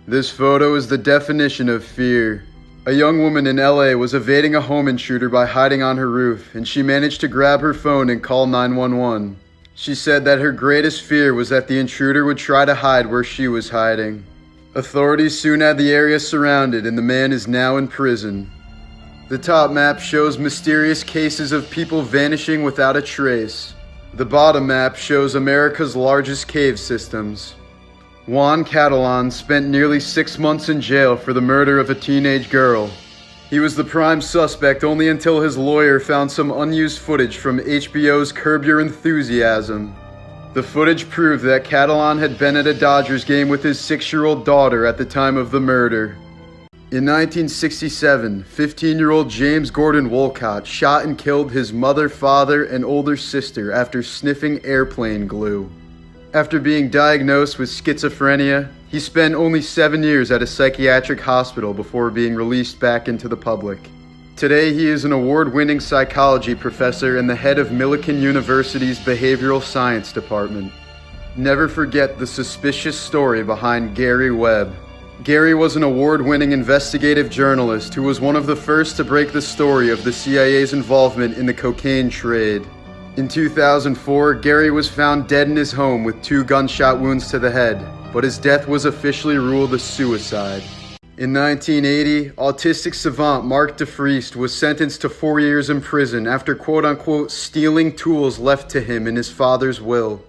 This photo is the definition of fear. A young woman in LA was evading a home intruder by hiding on her roof, and she managed to grab her phone and call 911. She said that her greatest fear was that the intruder would try to hide where she was hiding. Authorities soon had the area surrounded, and the man is now in prison. The top map shows mysterious cases of people vanishing without a trace. The bottom map shows America's largest cave systems. Juan Catalan spent nearly 6 months in jail for the murder of a teenage girl. He was the prime suspect only until his lawyer found some unused footage from HBO's Curb Your Enthusiasm. The footage proved that Catalan had been at a Dodgers game with his 6-year-old daughter at the time of the murder. In 1967, 15-year-old James Gordon Wolcott shot and killed his mother, father, and older sister after sniffing airplane glue. After being diagnosed with schizophrenia, he spent only 7 years at a psychiatric hospital before being released back into the public. Today, he is an award-winning psychology professor and the head of Millikan University's Behavioral Science Department. Never forget the suspicious story behind Gary Webb. Gary was an award-winning investigative journalist who was one of the first to break the story of the CIA's involvement in the cocaine trade. In 2004, Gary was found dead in his home with 2 gunshot wounds to the head, but his death was officially ruled a suicide. In 1980, autistic savant Mark DeFriest was sentenced to 4 years in prison after quote-unquote stealing tools left to him in his father's will.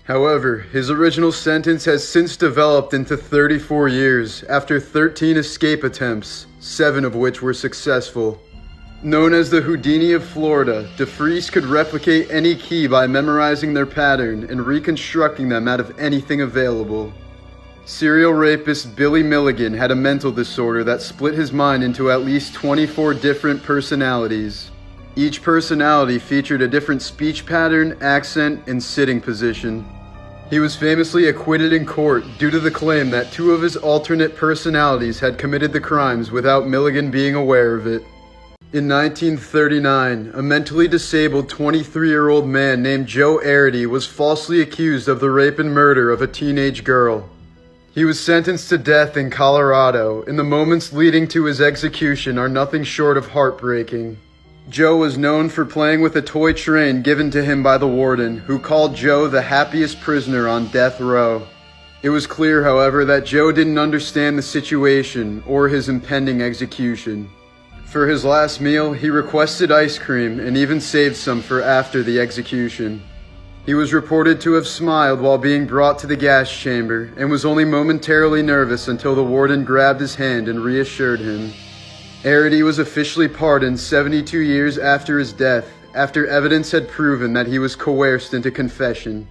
However, his original sentence has since developed into 34 years after 13 escape attempts, 7 of which were successful. Known as the Houdini of Florida, DeFriest could replicate any key by memorizing their pattern and reconstructing them out of anything available. Serial rapist Billy Milligan had a mental disorder that split his mind into at least 24 different personalities. Each personality featured a different speech pattern, accent, and sitting position. He was famously acquitted in court due to the claim that 2 of his alternate personalities had committed the crimes without Milligan being aware of it. In 1939, a mentally disabled 23-year-old man named Joe Arity was falsely accused of the rape and murder of a teenage girl. He was sentenced to death in Colorado, and the moments leading to his execution are nothing short of heartbreaking. Joe was known for playing with a toy train given to him by the warden, who called Joe the happiest prisoner on death row. It was clear, however, that Joe didn't understand the situation or his impending execution. For his last meal, he requested ice cream and even saved some for after the execution. He was reported to have smiled while being brought to the gas chamber and was only momentarily nervous until the warden grabbed his hand and reassured him. Arity was officially pardoned 72 years after his death, after evidence had proven that he was coerced into confession.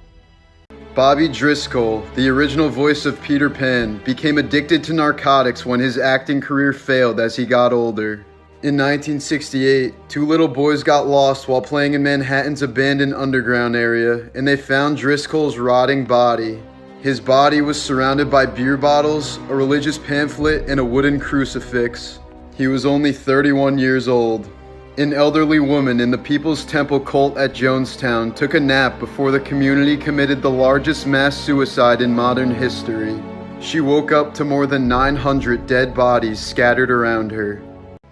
Bobby Driscoll, the original voice of Peter Pan, became addicted to narcotics when his acting career failed as he got older. In 1968, 2 little boys got lost while playing in Manhattan's abandoned underground area, and they found Driscoll's rotting body. His body was surrounded by beer bottles, a religious pamphlet, and a wooden crucifix. He was only 31 years old. An elderly woman in the People's Temple cult at Jonestown took a nap before the community committed the largest mass suicide in modern history. She woke up to more than 900 dead bodies scattered around her.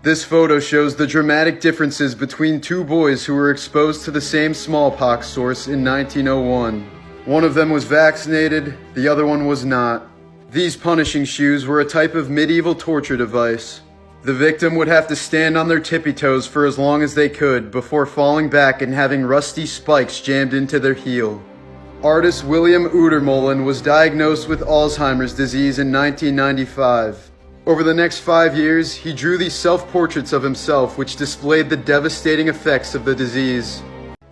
This photo shows the dramatic differences between 2 boys who were exposed to the same smallpox source in 1901. One of them was vaccinated, the other one was not. These punishing shoes were a type of medieval torture device. The victim would have to stand on their tippy toes for as long as they could before falling back and having rusty spikes jammed into their heel. Artist William Udermolen was diagnosed with Alzheimer's disease in 1995. Over the next 5 years, he drew these self-portraits of himself which displayed the devastating effects of the disease.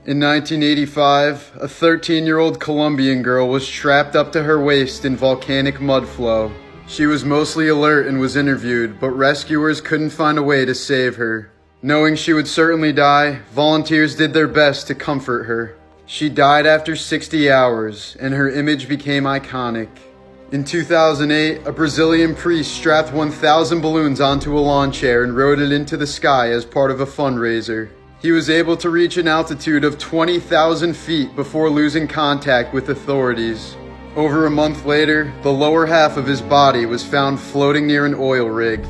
In 1985, a 13-year-old Colombian girl was trapped up to her waist in volcanic mud flow. She was mostly alert and was interviewed, but rescuers couldn't find a way to save her. Knowing she would certainly die, volunteers did their best to comfort her. She died after 60 hours, and her image became iconic. In 2008, a Brazilian priest strapped 1,000 balloons onto a lawn chair and rode it into the sky as part of a fundraiser. He was able to reach an altitude of 20,000 feet before losing contact with authorities. Over a month later, the lower half of his body was found floating near an oil rig.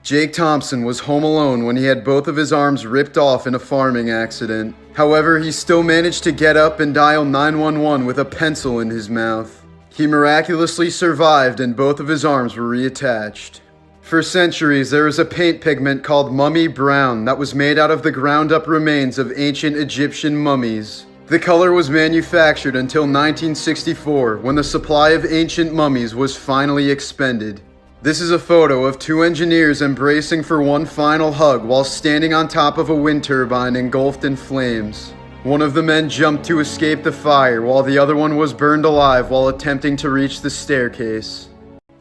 Jake Thompson was home alone when he had both of his arms ripped off in a farming accident. However, he still managed to get up and dial 911 with a pencil in his mouth. He miraculously survived and both of his arms were reattached. For centuries, there was a paint pigment called mummy brown that was made out of the ground-up remains of ancient Egyptian mummies. The color was manufactured until 1964, when the supply of ancient mummies was finally expended. This is a photo of two engineers embracing for one final hug while standing on top of a wind turbine engulfed in flames. One of the men jumped to escape the fire, while the other one was burned alive while attempting to reach the staircase.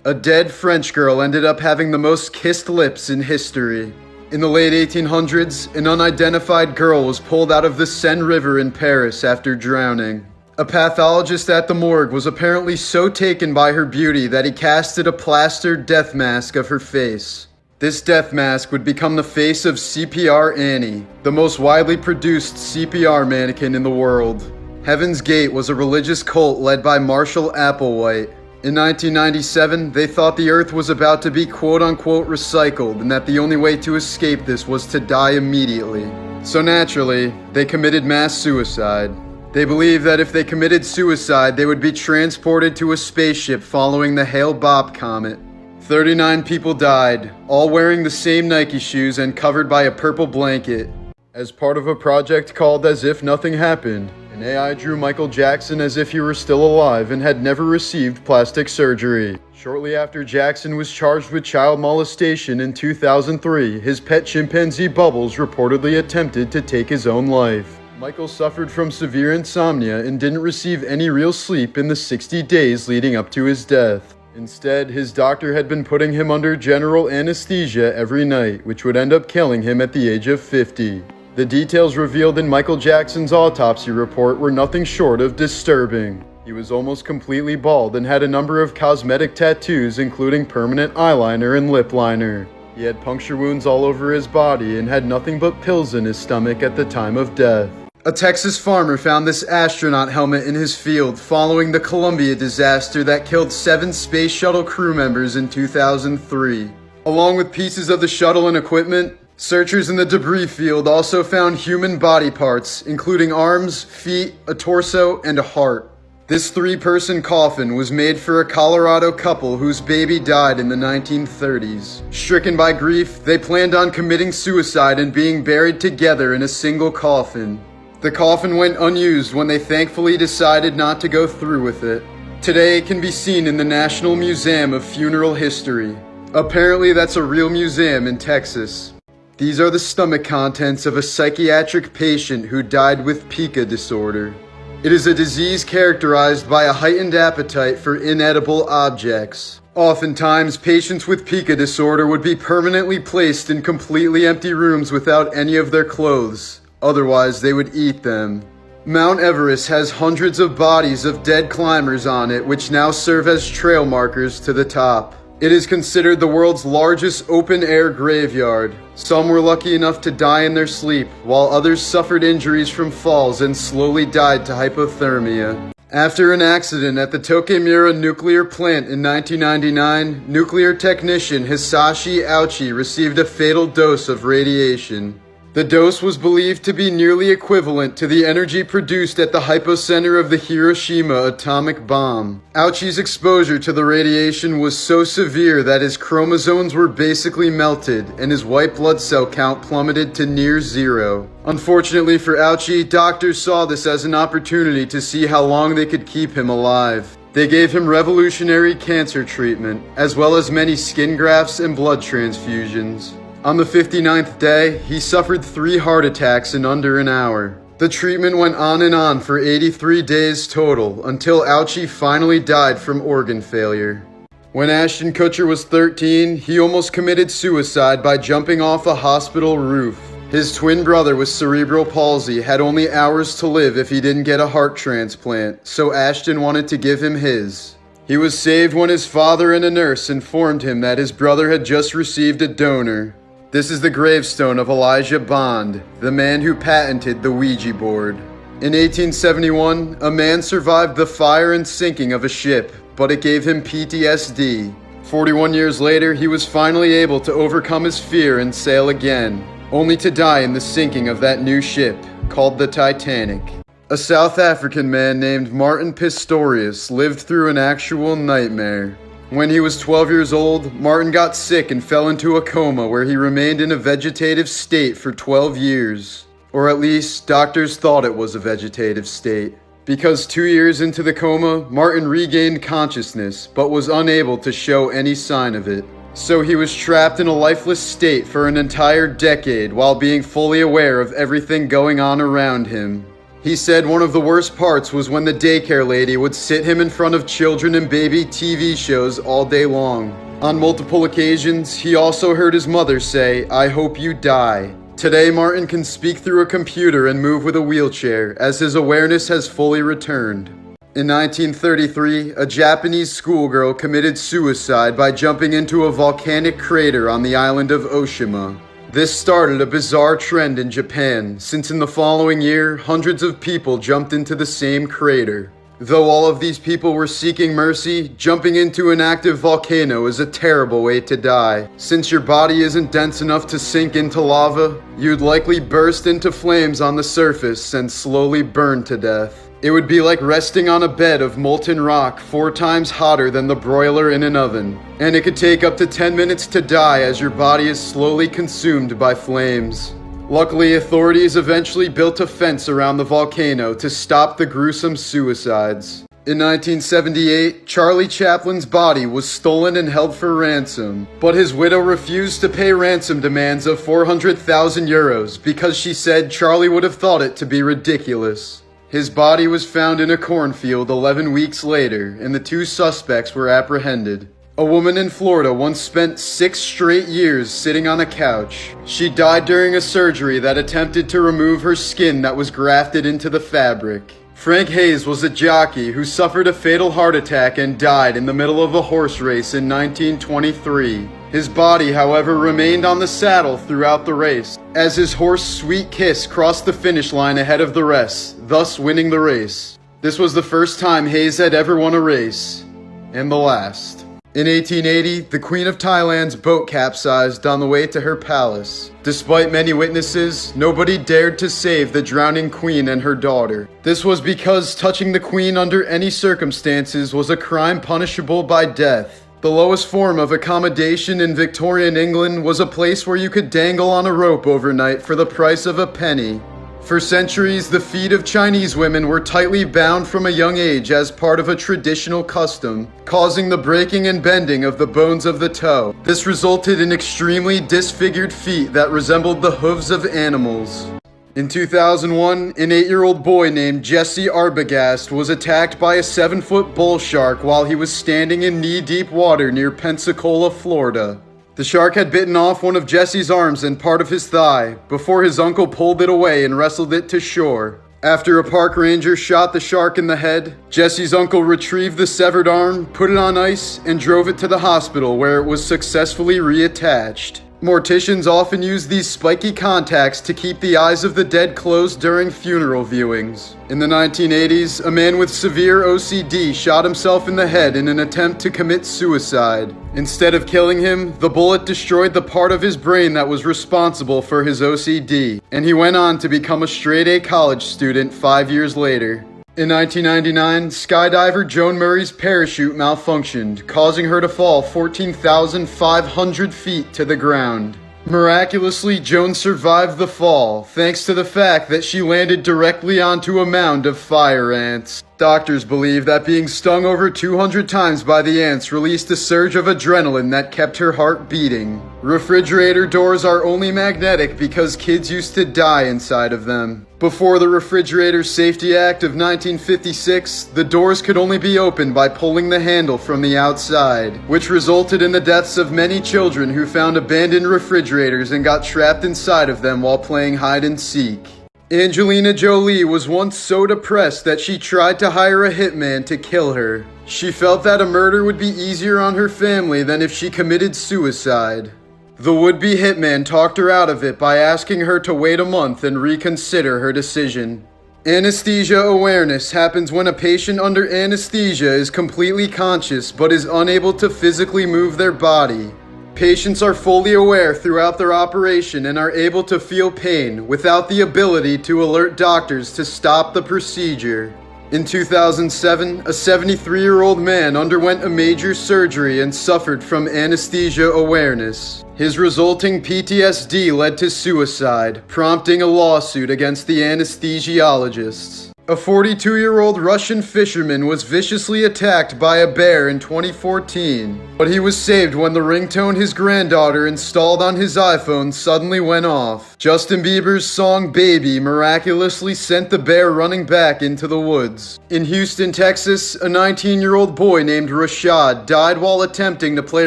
A dead French girl ended up having the most kissed lips in history. In the late 1800s, an unidentified girl was pulled out of the Seine River in Paris after drowning. A pathologist at the morgue was apparently so taken by her beauty that he casted a plastered death mask of her face. This death mask would become the face of CPR Annie, the most widely produced CPR mannequin in the world. Heaven's Gate was a religious cult led by Marshall Applewhite. In 1997, they thought the earth was about to be quote-unquote recycled and that the only way to escape this was to die immediately. So naturally, they committed mass suicide. They believed that if they committed suicide, they would be transported to a spaceship following the Hale-Bopp comet. 39 people died, all wearing the same Nike shoes and covered by a purple blanket. As part of a project called As If Nothing Happened, an AI drew Michael Jackson as if he were still alive and had never received plastic surgery. Shortly after Jackson was charged with child molestation in 2003, his pet chimpanzee Bubbles reportedly attempted to take his own life. Michael suffered from severe insomnia and didn't receive any real sleep in the 60 days leading up to his death. Instead, his doctor had been putting him under general anesthesia every night, which would end up killing him at the age of 50. The details revealed in Michael Jackson's autopsy report were nothing short of disturbing. He was almost completely bald and had a number of cosmetic tattoos, including permanent eyeliner and lip liner. He had puncture wounds all over his body and had nothing but pills in his stomach at the time of death. A Texas farmer found this astronaut helmet in his field following the Columbia disaster that killed 7 space shuttle crew members in 2003. Along with pieces of the shuttle and equipment, searchers in the debris field also found human body parts, including arms, feet, a torso, and a heart. This 3-person coffin was made for a Colorado couple whose baby died in the 1930s. Stricken by grief, they planned on committing suicide and being buried together in a single coffin. The coffin went unused when they thankfully decided not to go through with it. Today it can be seen in the National Museum of Funeral History. Apparently that's a real museum in Texas. These are the stomach contents of a psychiatric patient who died with pica disorder. It is a disease characterized by a heightened appetite for inedible objects. Oftentimes, patients with pica disorder would be permanently placed in completely empty rooms without any of their clothes. Otherwise, they would eat them. Mount Everest has hundreds of bodies of dead climbers on it, which now serve as trail markers to the top. It is considered the world's largest open-air graveyard. Some were lucky enough to die in their sleep, while others suffered injuries from falls and slowly died to hypothermia. After an accident at the Tokemura nuclear plant in 1999, nuclear technician Hisashi Ouchi received a fatal dose of radiation. The dose was believed to be nearly equivalent to the energy produced at the hypocenter of the Hiroshima atomic bomb. Ouchi's exposure to the radiation was so severe that his chromosomes were basically melted and his white blood cell count plummeted to near zero. Unfortunately for Ouchi, doctors saw this as an opportunity to see how long they could keep him alive. They gave him revolutionary cancer treatment, as well as many skin grafts and blood transfusions. On the 59th day, he suffered 3 heart attacks in under an hour. The treatment went on and on for 83 days total, until Ouchi finally died from organ failure. When Ashton Kutcher was 13, he almost committed suicide by jumping off a hospital roof. His twin brother with cerebral palsy had only hours to live if he didn't get a heart transplant, so Ashton wanted to give him his. He was saved when his father and a nurse informed him that his brother had just received a donor. This is the gravestone of Elijah Bond, the man who patented the Ouija board. In 1871, a man survived the fire and sinking of a ship, but it gave him PTSD. 41 years later, he was finally able to overcome his fear and sail again, only to die in the sinking of that new ship, called the Titanic. A South African man named Martin Pistorius lived through an actual nightmare. When he was 12 years old, Martin got sick and fell into a coma where he remained in a vegetative state for 12 years. Or at least, doctors thought it was a vegetative state. Because 2 years into the coma, Martin regained consciousness, but was unable to show any sign of it. So he was trapped in a lifeless state for an entire decade while being fully aware of everything going on around him. He said one of the worst parts was when the daycare lady would sit him in front of children and baby TV shows all day long. On multiple occasions, he also heard his mother say, "I hope you die." Today, Martin can speak through a computer and move with a wheelchair, as his awareness has fully returned. In 1933, a Japanese schoolgirl committed suicide by jumping into a volcanic crater on the island of Oshima. This started a bizarre trend in Japan, since in the following year, hundreds of people jumped into the same crater. Though all of these people were seeking mercy, jumping into an active volcano is a terrible way to die. Since your body isn't dense enough to sink into lava, you'd likely burst into flames on the surface and slowly burn to death. It would be like resting on a bed of molten rock 4 times hotter than the broiler in an oven. And it could take up to 10 minutes to die as your body is slowly consumed by flames. Luckily, authorities eventually built a fence around the volcano to stop the gruesome suicides. In 1978, Charlie Chaplin's body was stolen and held for ransom, but his widow refused to pay ransom demands of 400,000 euros because she said Charlie would have thought it to be ridiculous. His body was found in a cornfield 11 weeks later, and the 2 suspects were apprehended. A woman in Florida once spent 6 straight years sitting on a couch. She died during a surgery that attempted to remove her skin that was grafted into the fabric. Frank Hayes was a jockey who suffered a fatal heart attack and died in the middle of a horse race in 1923. His body, however, remained on the saddle throughout the race, as his horse Sweet Kiss crossed the finish line ahead of the rest, thus winning the race. This was the first time Hayes had ever won a race, and the last. In 1880, the Queen of Thailand's boat capsized on the way to her palace. Despite many witnesses, nobody dared to save the drowning queen and her daughter. This was because touching the queen under any circumstances was a crime punishable by death. The lowest form of accommodation in Victorian England was a place where you could dangle on a rope overnight for the price of a penny. For centuries, the feet of Chinese women were tightly bound from a young age as part of a traditional custom, causing the breaking and bending of the bones of the toe. This resulted in extremely disfigured feet that resembled the hooves of animals. In 2001, an 8-year-old boy named Jesse Arbogast was attacked by a 7-foot bull shark while he was standing in knee-deep water near Pensacola, Florida. The shark had bitten off one of Jesse's arms and part of his thigh before his uncle pulled it away and wrestled it to shore. After a park ranger shot the shark in the head, Jesse's uncle retrieved the severed arm, put it on ice, and drove it to the hospital where it was successfully reattached. Morticians often use these spiky contacts to keep the eyes of the dead closed during funeral viewings. In the 1980s, a man with severe OCD shot himself in the head in an attempt to commit suicide. Instead of killing him, the bullet destroyed the part of his brain that was responsible for his OCD, and he went on to become a straight-A college student 5 years later. In 1999, skydiver Joan Murray's parachute malfunctioned, causing her to fall 14,500 feet to the ground. Miraculously, Joan survived the fall, thanks to the fact that she landed directly onto a mound of fire ants. Doctors believe that being stung over 200 times by the ants released a surge of adrenaline that kept her heart beating. Refrigerator doors are only magnetic because kids used to die inside of them. Before the Refrigerator Safety Act of 1956, the doors could only be opened by pulling the handle from the outside, which resulted in the deaths of many children who found abandoned refrigerators and got trapped inside of them while playing hide and seek. Angelina Jolie was once so depressed that she tried to hire a hitman to kill her. She felt that a murder would be easier on her family than if she committed suicide. The would-be hitman talked her out of it by asking her to wait a month and reconsider her decision. Anesthesia awareness happens when a patient under anesthesia is completely conscious but is unable to physically move their body. Patients are fully aware throughout their operation and are able to feel pain without the ability to alert doctors to stop the procedure. In 2007, a 73-year-old man underwent a major surgery and suffered from anesthesia awareness. His resulting PTSD led to suicide, prompting a lawsuit against the anesthesiologists. A 42-year-old Russian fisherman was viciously attacked by a bear in 2014, but he was saved when the ringtone his granddaughter installed on his iPhone suddenly went off. Justin Bieber's song Baby miraculously sent the bear running back into the woods. In Houston, Texas, a 19-year-old boy named Rashad died while attempting to play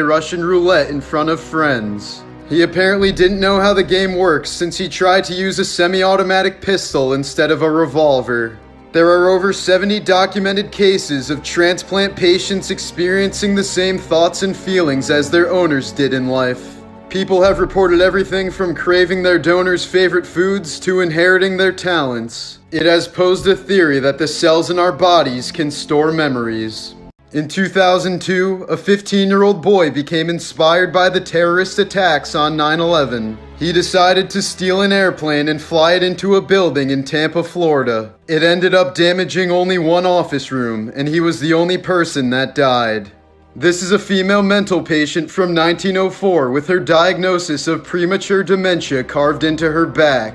Russian roulette in front of friends. He apparently didn't know how the game works since he tried to use a semi-automatic pistol instead of a revolver. There are over 70 documented cases of transplant patients experiencing the same thoughts and feelings as their owners did in life. People have reported everything from craving their donors' favorite foods to inheriting their talents. It has posed a theory that the cells in our bodies can store memories. In 2002, a 15-year-old boy became inspired by the terrorist attacks on 9/11. He decided to steal an airplane and fly it into a building in Tampa, Florida. It ended up damaging only one office room, and he was the only person that died. This is a female mental patient from 1904 with her diagnosis of premature dementia carved into her back.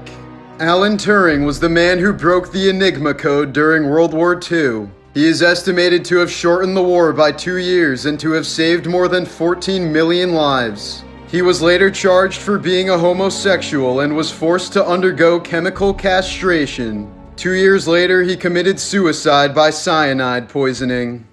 Alan Turing was the man who broke the Enigma code during World War II. He is estimated to have shortened the war by 2 years and to have saved more than 14 million lives. He was later charged for being a homosexual and was forced to undergo chemical castration. 2 years later, he committed suicide by cyanide poisoning.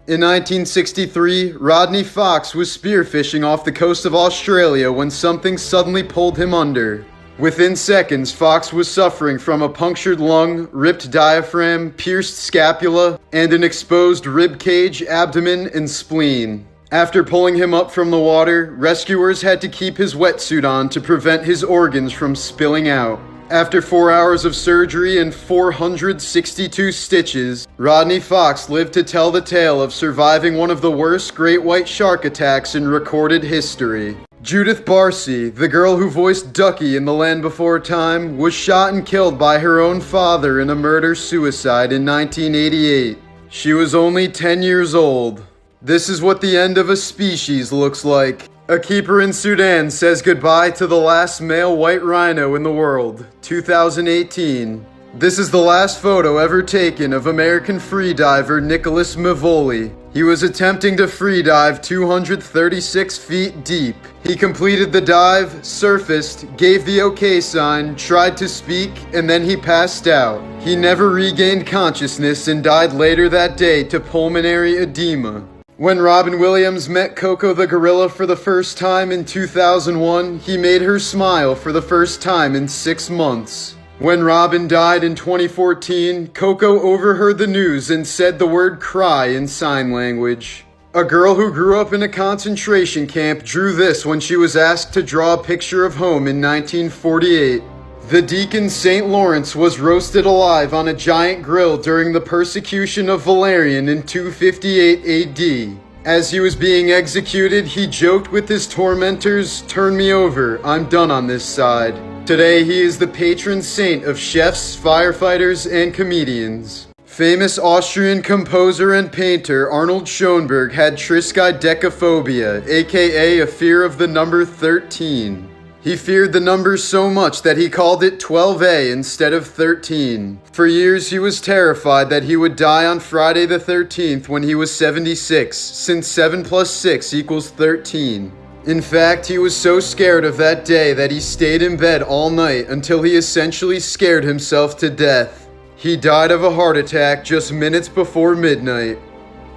In 1963, Rodney Fox was spearfishing off the coast of Australia when something suddenly pulled him under. Within seconds, Fox was suffering from a punctured lung, ripped diaphragm, pierced scapula, and an exposed rib cage, abdomen, and spleen. After pulling him up from the water, rescuers had to keep his wetsuit on to prevent his organs from spilling out. After 4 hours of surgery and 462 stitches, Rodney Fox lived to tell the tale of surviving one of the worst great white shark attacks in recorded history. Judith Barcy, the girl who voiced Ducky in The Land Before Time, was shot and killed by her own father in a murder-suicide in 1988. She was only 10 years old. This is what the end of a species looks like. A keeper in Sudan says goodbye to the last male white rhino in the world, 2018. This is the last photo ever taken of American freediver Nicholas Mavoli. He was attempting to freedive 236 feet deep. He completed the dive, surfaced, gave the okay sign, tried to speak, and then he passed out. He never regained consciousness and died later that day to pulmonary edema. When Robin Williams met Coco the gorilla for the first time in 2001, he made her smile for the first time in 6 months. When Robin died in 2014, Coco overheard the news and said the word cry in sign language. A girl who grew up in a concentration camp drew this when she was asked to draw a picture of home in 1948. The deacon St. Lawrence was roasted alive on a giant grill during the persecution of Valerian in 258 AD. As he was being executed, he joked with his tormentors, "Turn me over, I'm done on this side." Today, he is the patron saint of chefs, firefighters, and comedians. Famous Austrian composer and painter Arnold Schoenberg had triskaidekaphobia, aka a fear of the number 13. He feared the number so much that he called it 12A instead of 13. For years, he was terrified that he would die on Friday the 13th when he was 76, since 7 plus 6 equals 13. In fact, he was so scared of that day that he stayed in bed all night until he essentially scared himself to death. He died of a heart attack just minutes before midnight.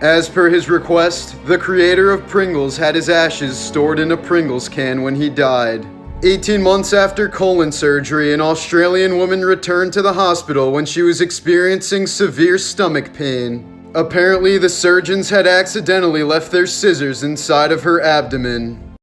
As per his request, the creator of Pringles had his ashes stored in a Pringles can when he died. 18 months after colon surgery, an Australian woman returned to the hospital when she was experiencing severe stomach pain. Apparently, the surgeons had accidentally left their scissors inside of her abdomen.